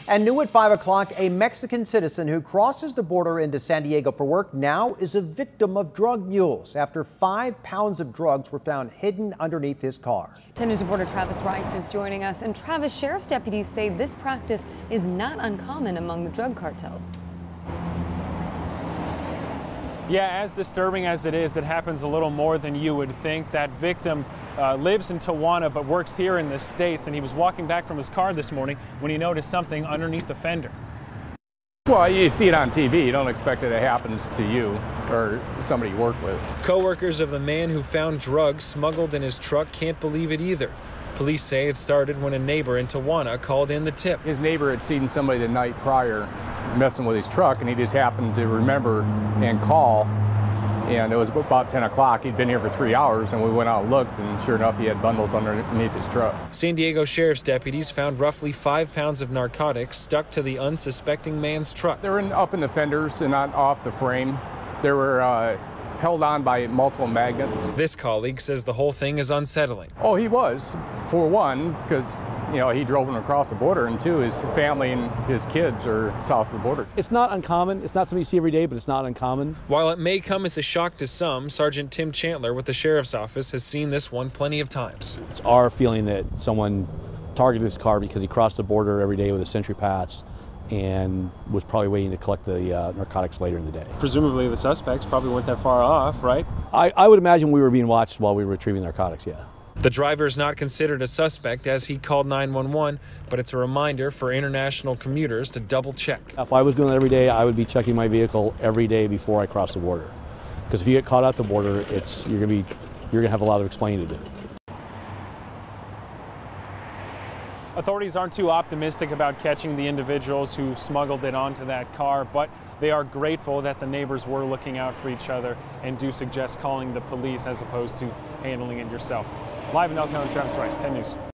And new at 5 o'clock, a Mexican citizen who crosses the border into San Diego for work now is a victim of drug mules after 5 pounds of drugs were found hidden underneath his car. 10 News reporter Travis Rice is joining us. And Travis, sheriff's deputies say this practice is not uncommon among the drug cartels. Yeah, as disturbing as it is, it happens a little more than you would think. That victim lives in Tijuana but works here in the States, and he was walking back from his car this morning when he noticed something underneath the fender. Well, you see it on TV. You don't expect it to happen to you or somebody you work with. Co-workers of the man who found drugs smuggled in his truck can't believe it either. Police say it started when a neighbor in Tijuana called in the tip. His neighbor had seen somebody the night prior messing with his truck, and he just happened to remember and call. And it was about 10 o'clock. He'd been here for 3 hours, and we went out and looked, and sure enough, he had bundles underneath his truck. San Diego sheriff's deputies found roughly 5 pounds of narcotics stuck to the unsuspecting man's truck. They were up in the fenders and not off the frame. They were held on by multiple magnets. This colleague says the whole thing is unsettling. Oh, he was, for one, because he drove them across the border, and two, his family and his kids are south of the border. It's not uncommon. It's not something you see every day, but it's not uncommon. While it may come as a shock to some, Sergeant Tim Chandler with the sheriff's office has seen this one plenty of times. It's our feeling that someone targeted his car because he crossed the border every day with a Sentry pass and was probably waiting to collect the narcotics later in the day. Presumably the suspects probably weren't that far off, right? I would imagine we were being watched while we were retrieving narcotics, yeah. The driver is not considered a suspect as he called 911, but it's a reminder for international commuters to double check. If I was doing that every day, I would be checking my vehicle every day before I cross the border. Because if you get caught at the border, you're gonna have a lot of explaining to do. Authorities aren't too optimistic about catching the individuals who smuggled it onto that car, but they are grateful that the neighbors were looking out for each other and do suggest calling the police as opposed to handling it yourself. Live in El Cajon, Travis Rice, 10 News.